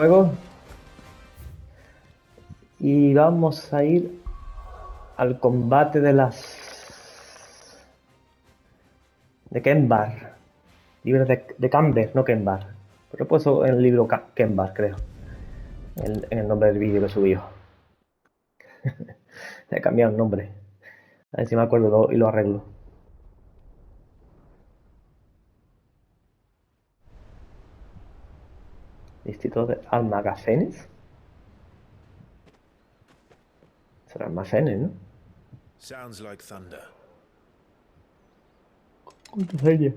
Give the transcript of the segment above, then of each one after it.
juego y vamos a ir al combate de Kenbar, libros de Camber, no Kenbar, pero he puesto en el libro Kenbar, creo, en el nombre del vídeo que subió. He cambiado el nombre, a ver si me acuerdo y lo arreglo. Distrito de almacenes. Será almacenes, ¿no? Sounds like thunder. Contraseña.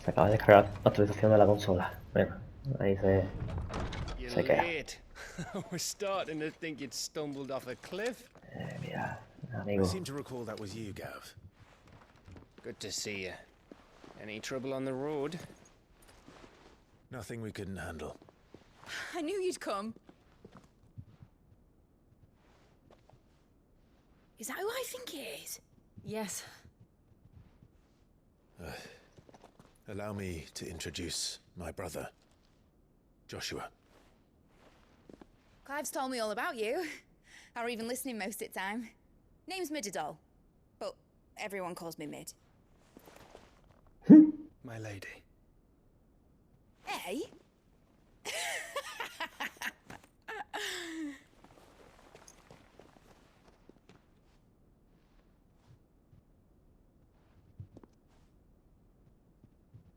Se acaba de descargar la actualización de la consola. Bueno, ahí se queda. Late. We're starting to think you'd stumbled off a cliff. Mira, I amigo. seem to recall that was you, Gav. Good to see you. Any trouble on the road? Nothing we couldn't handle. I knew you'd come. Is that who I think it is? Yes. Allow me to introduce my brother, Joshua. Clive's told me all about you. Or even listening most of the time. Name's Midadol. But everyone calls me Mid. My lady. Hey?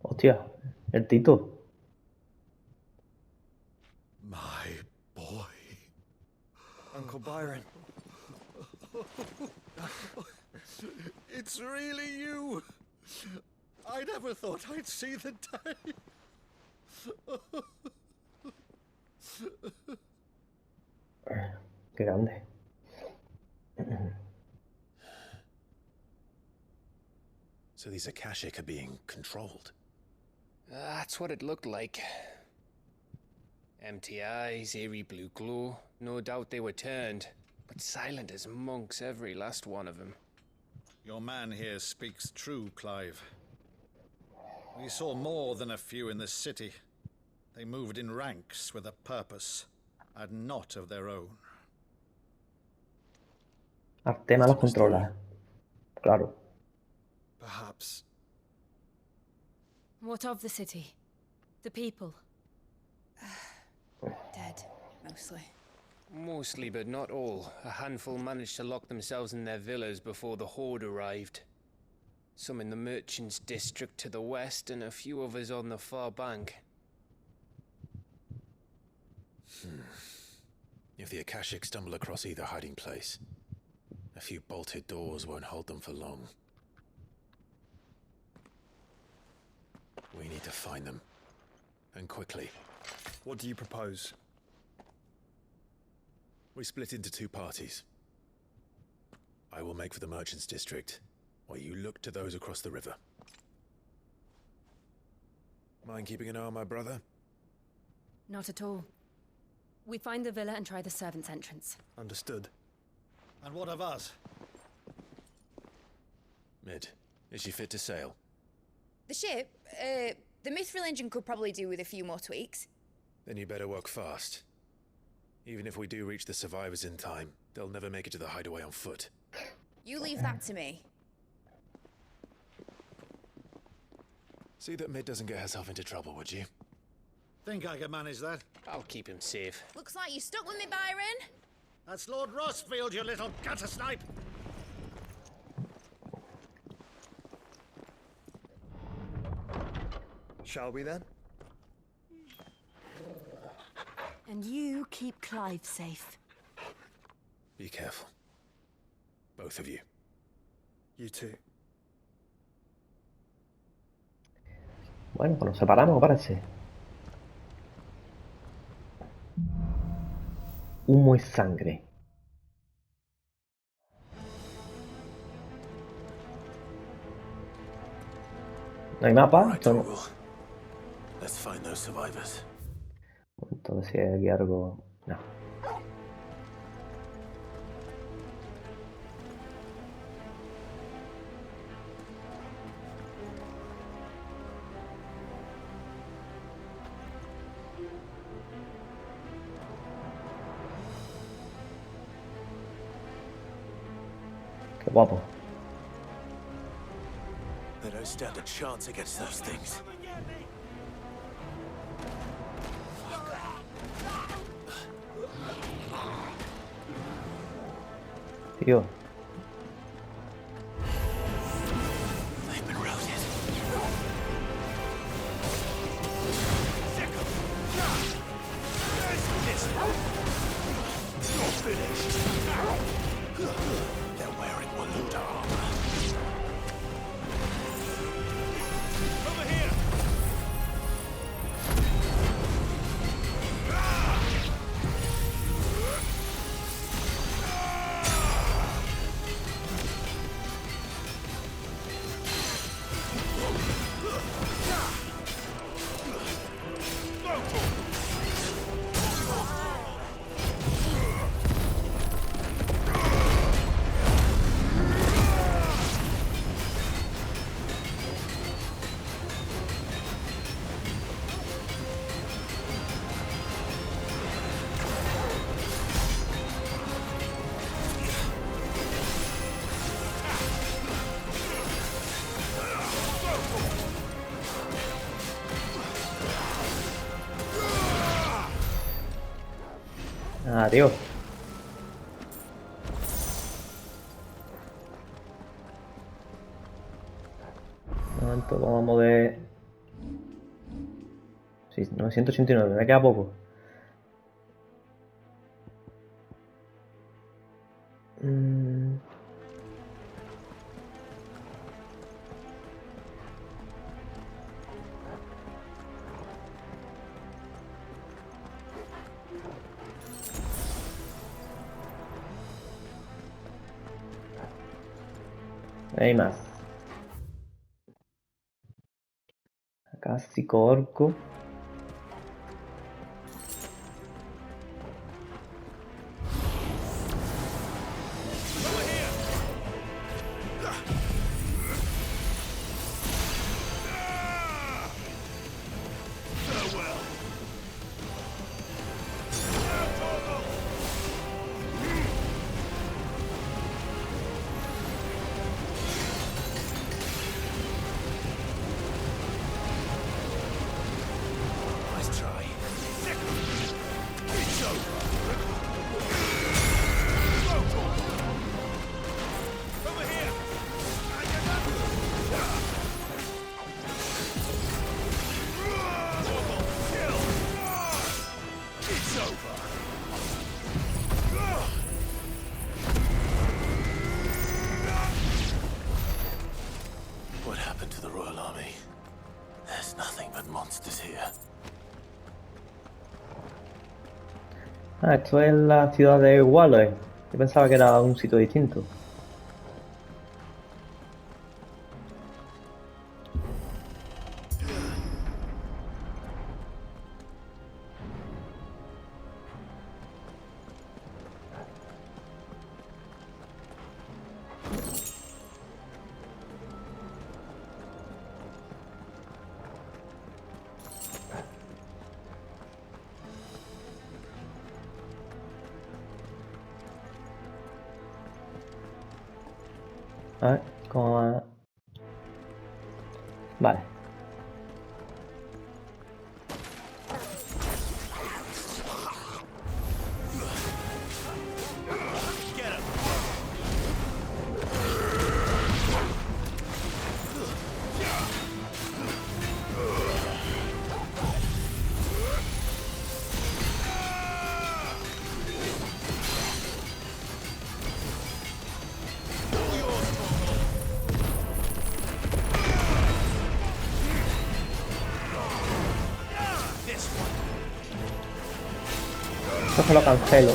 Hostia, el Tito. My boy. Uncle Byron. It's really you. I never thought I'd see the day. Qué grande. So these Akashic are being controlled. That's what it looked like. Empty eyes, eerie blue glow. No doubt they were turned, but silent as monks, every last one of them. Your man here speaks true, Clive. We saw more than a few in this city. They moved in ranks with a purpose, and not of their own. Artema los controla. Claro. Perhaps. What of the city? The people? Dead, mostly. Mostly, but not all. A handful managed to lock themselves in their villas before the Horde arrived. Some in the merchants' district to the west, and a few others on the far bank. If the Akashic stumble across either hiding place, a few bolted doors won't hold them for long. We need to find them. And quickly. What do you propose? We split into two parties. I will make for the merchants' district, while you look to those across the river. Mind keeping an eye on my brother? Not at all. We find the villa and try the servants' entrance. Understood. And what of us? Mid, is she fit to sail? The ship? The Mithril engine could probably do with a few more tweaks. Then you better work fast. Even if we do reach the survivors in time, they'll never make it to the hideaway on foot. You leave that to me. See that Mid doesn't get herself into trouble, would you? Think I can manage that? I'll keep him safe. Looks like you stuck with me, Byron. That's Lord Rossfield, you little gutter snipe! Shall we then? And you keep Clive safe. Be careful. Both of you. You too. Bueno, pues nos separamos, parece. Humo y sangre. ¿No hay mapa? Right, Torgal. Let's find those survivors. Entonces si hay aquí algo... No. guapo. They don't stand a chance against those things. Tío. They've been routed. You're finished. They're wearing Waluda armor. Over here! Adiós. Un momento, vamos a mover. Sí, 989, me queda poco. Hay más. Acá psicoorco. Nice try. It's over. Over here. It's over. What happened to the Royal Army? There's nothing but monsters here. Ah, esto es la ciudad de Wallow. Yo pensaba que era un sitio distinto. A ver, ¿cómo va? Vale. Esto se lo cancelo.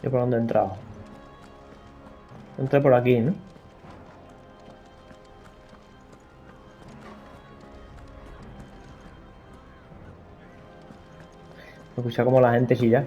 ¿Yo por dónde he entrado? Entré por aquí, ¿no? Me escucha como la gente chilla.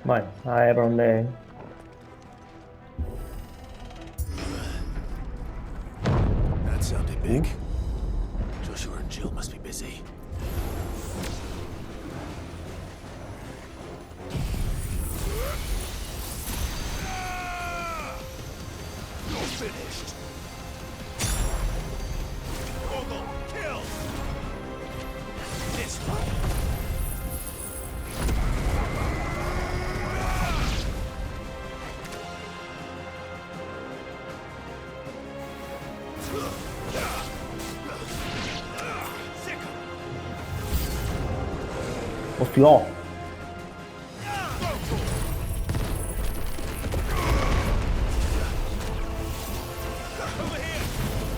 Bueno, a ver por dónde... That sounded big. Joshua and Jill must be busy. You're finished. Ogle, kill. This one. ¡Hostia!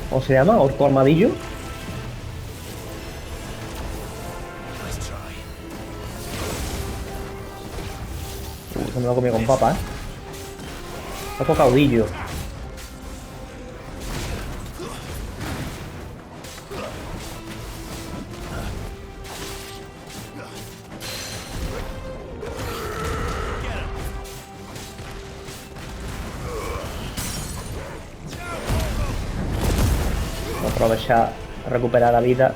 ¿Cómo se llama? ¿Orco armadillo? Se me lo ha comido con papa, ¿eh? Orco caudillo. Aprovechar a recuperar la vida.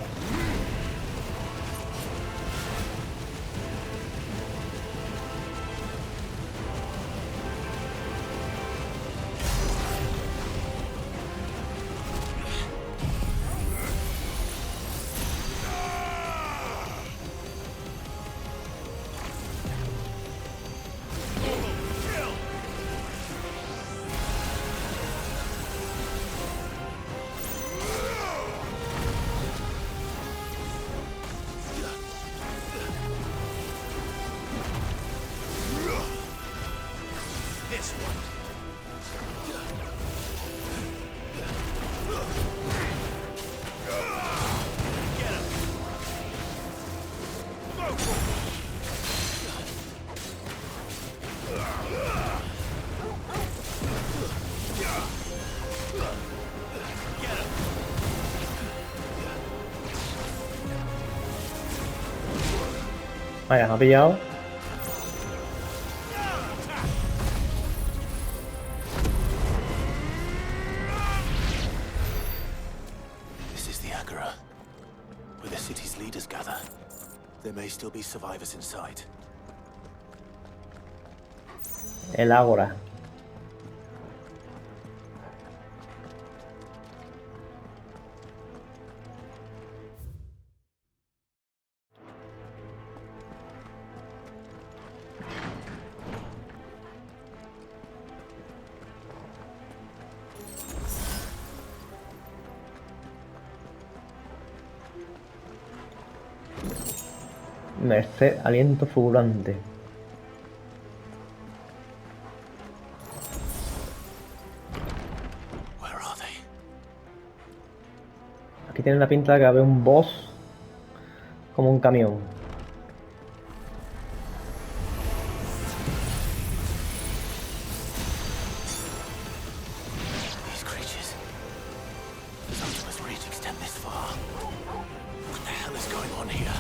Vaya, me ha pillado. This is the Agora, where the city's leaders gather. There may still be survivors inside. El Ágora. Merced, aliento fulgurante. Aquí tiene la pinta de que había un boss como un camión. These creatures. Sometimes reach extend this far. What the hell is going on here?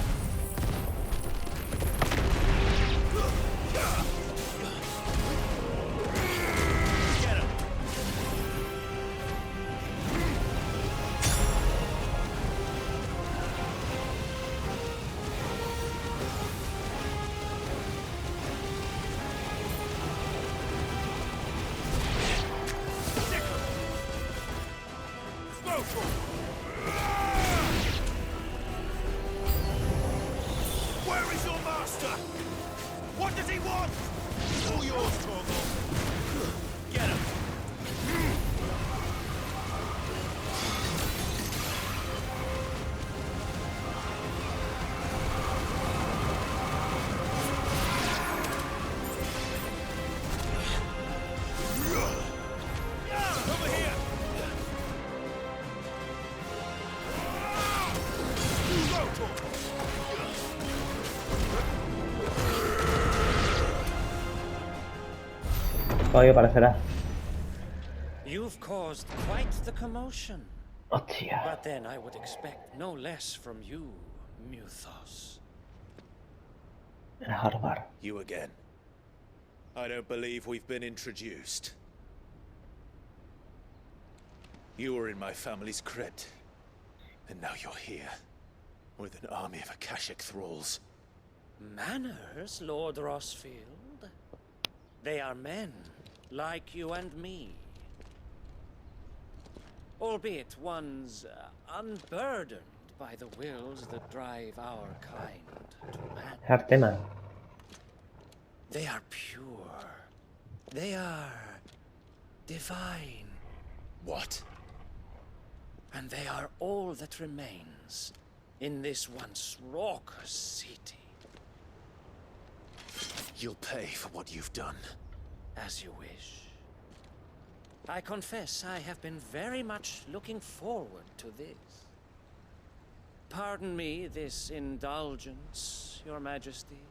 Where is your master? What does he want? All yours, Torgal. Get him. Over here. Go, Torgal. Todavía aparecerá. You've caused quite the commotion. Hostia. But then I would expect no less from you, Muthos. El Harbard. You again. I don't believe we've been introduced. You were in my family's crypt. And now you're here. With an army of Akashic thralls. Manners, Lord Rossfield? They are men, like you and me. Albeit ones unburdened by the wills that drive our kind to madness. Hartema. They are pure. They are divine. What? And they are all that remains in this once raucous city. You'll pay for what you've done. As you wish. I confess I have been very much looking forward to this. Pardon me this indulgence, Your Majesty.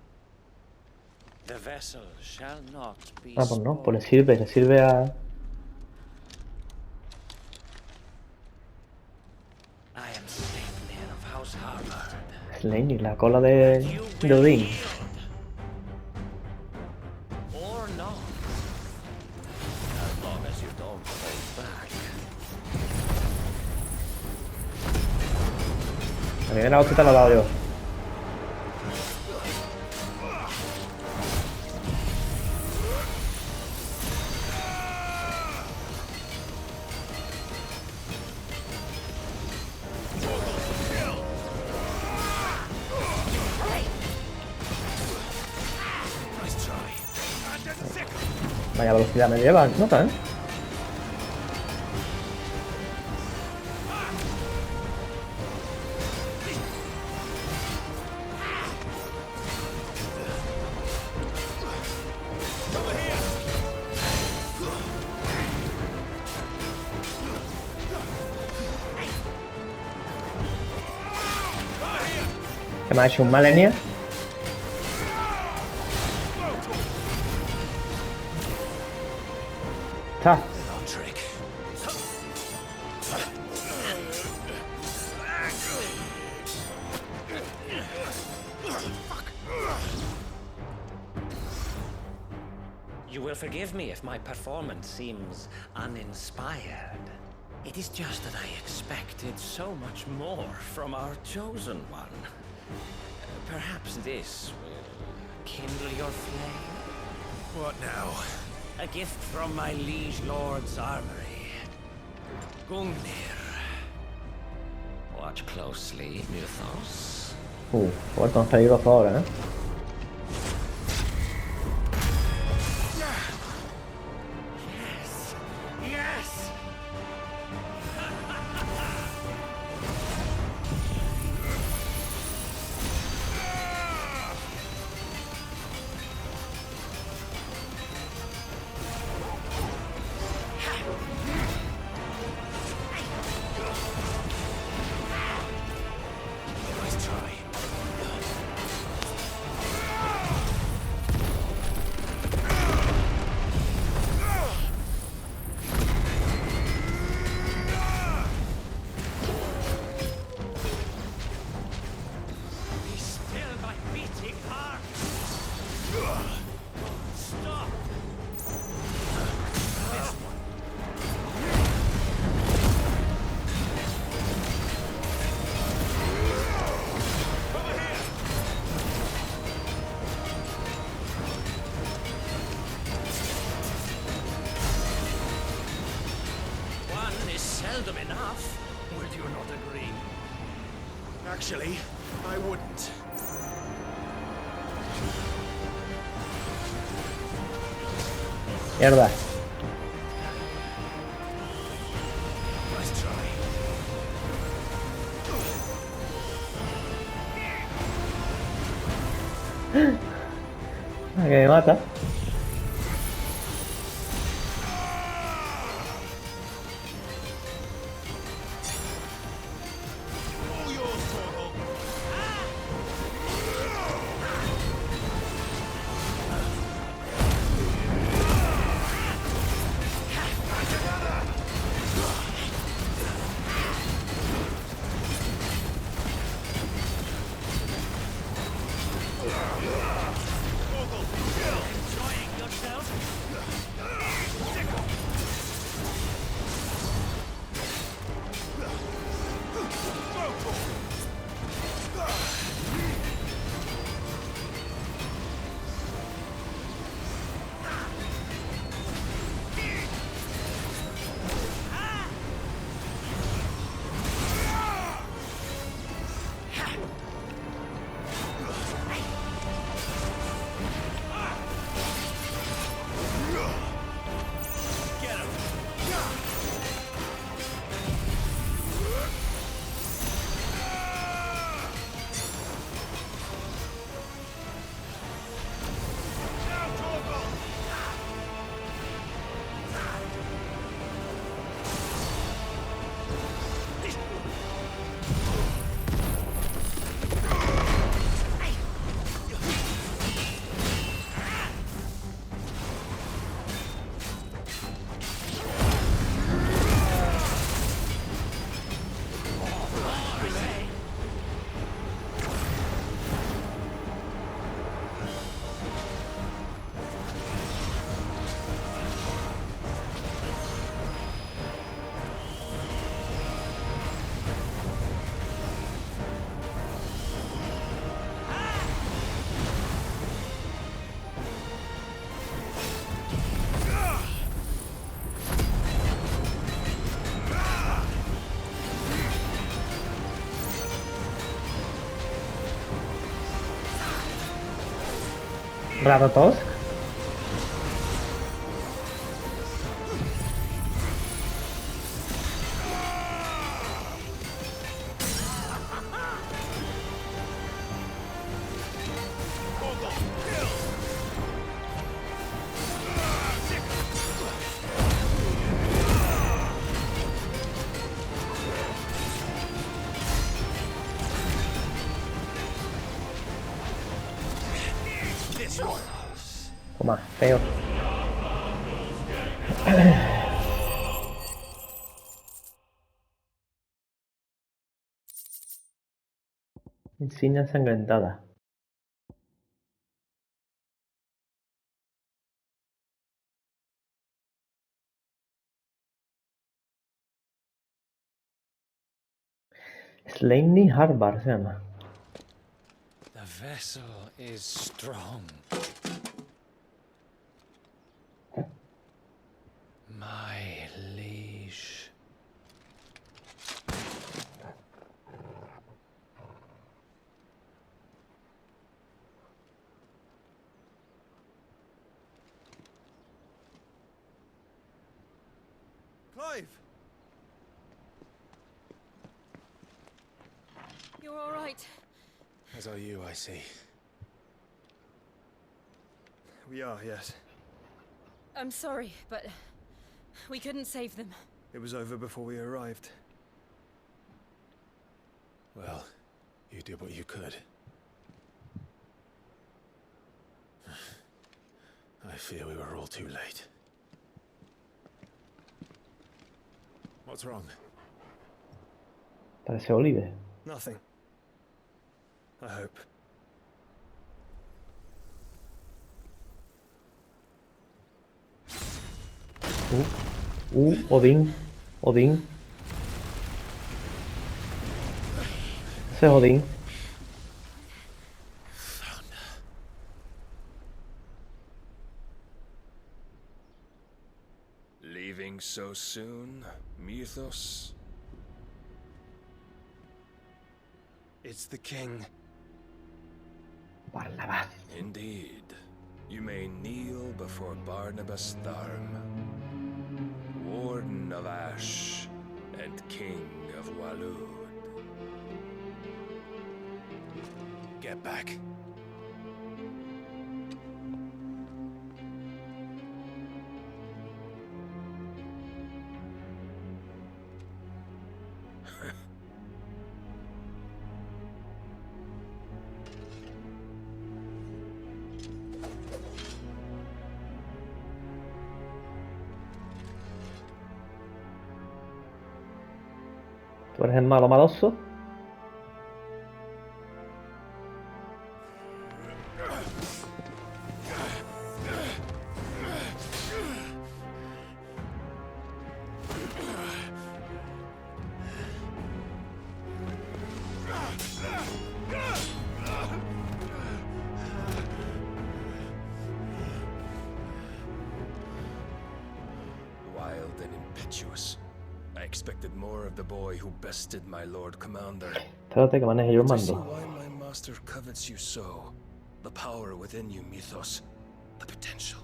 The vessel shall not be Ah, pues no, pues le spoiled. sirve a... I am Sleipnir of House Harbard. Sleipnir, la cola de Odín. Or not. As long as you don't hold back. La primera hostia te la he dado yo. Vaya velocidad me lleva, nota, ¿eh? ¿Qué me ha hecho un Malenia? Está. You will forgive me if my performance seems uninspired. It is just that I expected so much more from our chosen one. Perhaps this will kindle your flame? What now? A gift from my liege lord's armory. Gungnir. Watch closely, Muthos. Fuerte, nos peligroso ahora, ¿eh? Yes! Yes! seldom enough. Would you not agree? Actually, I wouldn't. Mierda. Nice try. Ah, que me mata. All yours, Torgal. Enjoying yourself? Ratotosk. Toma, feo. Insignia ensangrentada. Sleipnir Harbard se llama. The vessel is strong. My liege. Clive! You're all right. As are you, I see. We are, yes. I'm sorry, but we couldn't save them. It was over before we arrived. Well, you did what you could. I fear we were all too late. What's wrong? Parece Oliver. Nothing. I hope. Odín. Odín. Ese es Odín. Leaving Leaving so soon, Mythos? It's the king. Barnabas. Indeed. You may kneel before Barnabas Tharm, Warden of Ash and King of Waloed. Get back. ¿Tú eres el malo maloso? Wild and impetuous. I expected more of the boy who bested my Lord Commander. Espérate que maneje yo el But I see mando. why my master covets you so. The power within you, Mythos. The potential.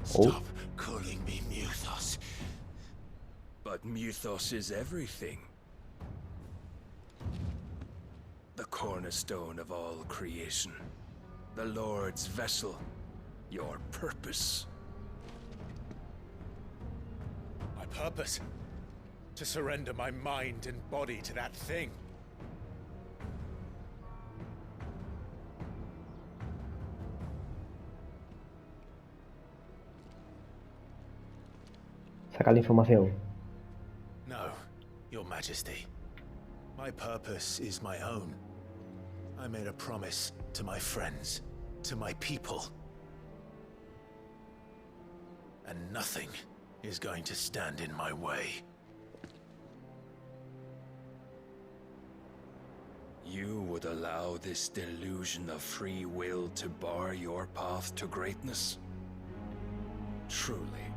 Stop calling me Mythos. But Mythos is everything. The cornerstone of all creation. The Lord's vessel. Your purpose. My purpose? To surrender my mind and body to that thing. Saca la información. No, Your Majesty. My purpose is my own. I made a promise to my friends, to my people. And nothing is going to stand in my way. You would allow this delusion of free will to bar your path to greatness? Truly,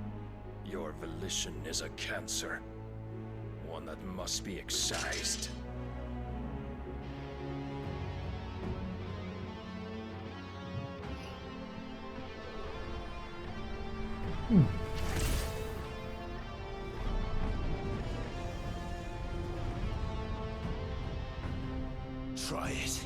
your volition is a cancer. One that must be excised. Try it.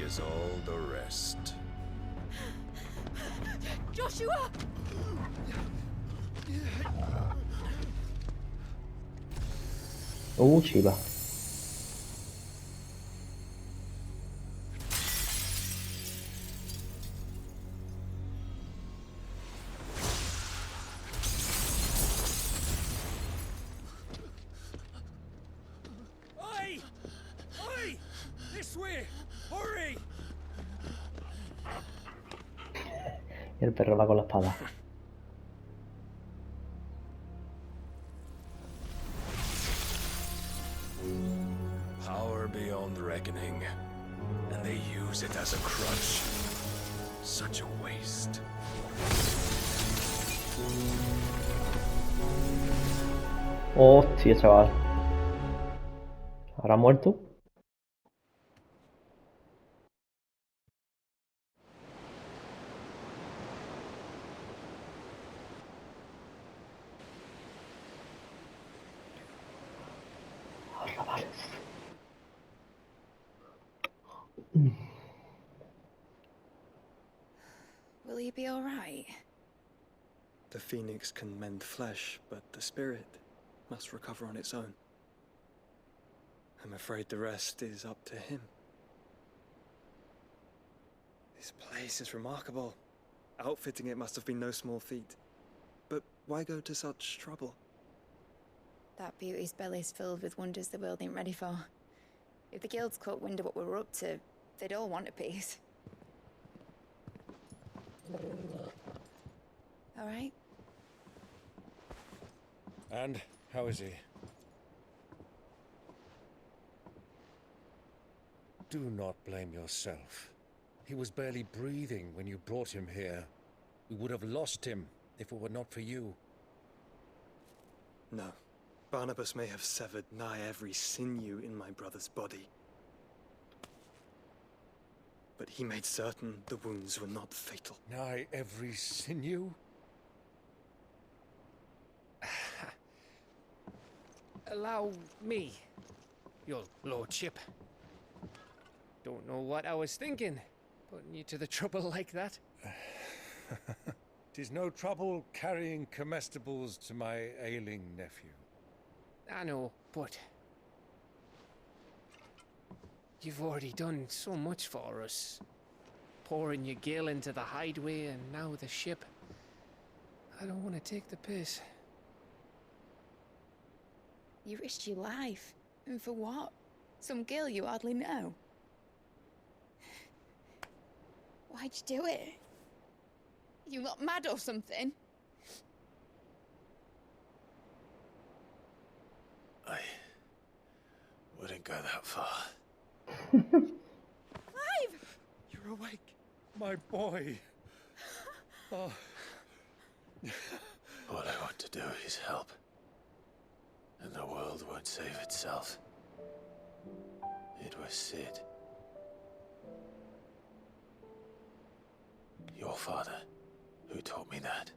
As all the rest. Joshua! Chiva. Oi! Oi! This way! Hurry! Y el perro va con la espada. Power beyond reckoning. And they use it as a crutch. Such a waste. Hostia, chaval. ¿Habrá muerto? Will he be all right? The phoenix can mend flesh, but the spirit must recover on its own. I'm afraid the rest is up to him. This place is remarkable. Outfitting it must have been no small feat. But why go to such trouble? That beauty's belly's filled with wonders the world ain't ready for. If the guilds caught wind of what we were up to, they'd all want a piece. All right? And how is he? Do not blame yourself. He was barely breathing when you brought him here. We would have lost him if it were not for you. No. Barnabas may have severed nigh every sinew in my brother's body. But he made certain the wounds were not fatal. Nigh every sinew? Allow me, your lordship. Don't know what I was thinking, putting you to the trouble like that. 'Tis no trouble carrying comestibles to my ailing nephew. I know, but you've already done so much for us. Pouring your gil into the hideaway and now the ship. I don't want to take the piss. You risked your life. And for what? Some girl you hardly know. Why'd you do it? You not mad or something? I wouldn't go that far. Clive! You're awake, my boy. Oh. All I want to do is help. And the world won't save itself. It was Sid. Your father, who taught me that.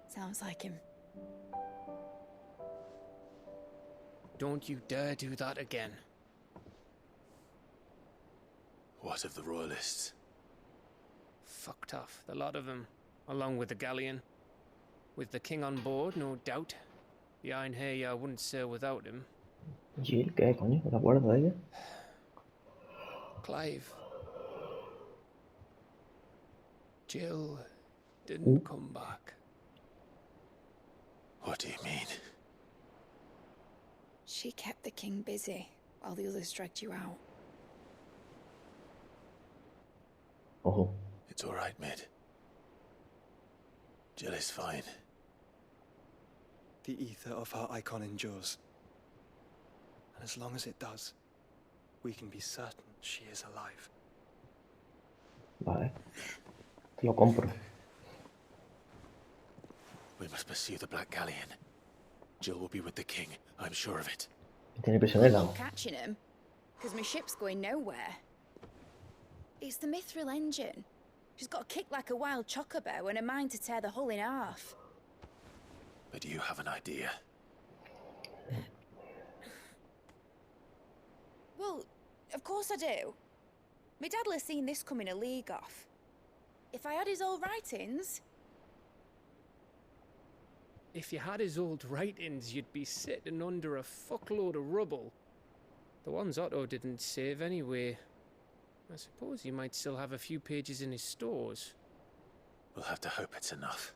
Sounds like him. Don't you dare do that again. What of the royalists? Fucked off, the lot of them, along with the galleon. With the king on board, no doubt. Behind here, I wouldn't sail without him. Jill, ¿qué coño? ¿No te acuerdas de ella? Clive. Jill didn't come back. What do you mean? She kept the king busy while the others dragged you out. Ojo. It's all right, Mid. Jill is fine. The ether of her icon endures. And as long as it does, we can be certain she is alive. Vale. Te lo compro. We must pursue the Black Galleon. Jill will be with the king, I'm sure of it. Tiene prisionera. I'm catching him, because my ship's going nowhere. It's the Mithril engine. She's got a kick like a wild chocobo and a mind to tear the hull in half. But you have an idea. Well, of course I do. My dad'll have seen this coming a league off. If I had his old writings... If you had his old writings, you'd be sitting under a fuckload of rubble. The ones Otto didn't save anyway. I suppose you might still have a few pages in his stores. We'll have to hope it's enough.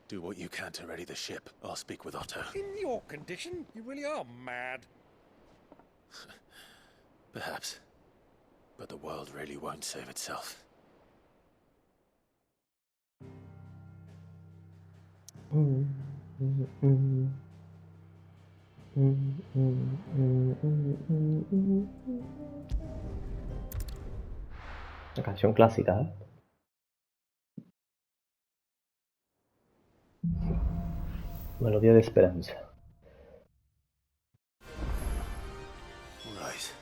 Do what you can to ready the ship. I'll speak with Otto. In your condition, you really are mad. Perhaps. But the world really won't save itself. Una canción clásica, ¿eh? Melodía de esperanza. Right.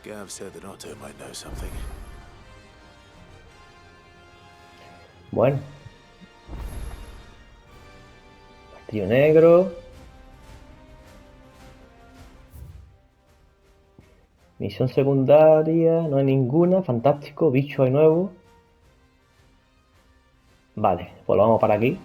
Gav said that Otto might know something. Bueno. Castillo negro. Misión secundaria, no hay ninguna. Fantástico, bicho hay nuevo. Vale, pues lo vamos para aquí.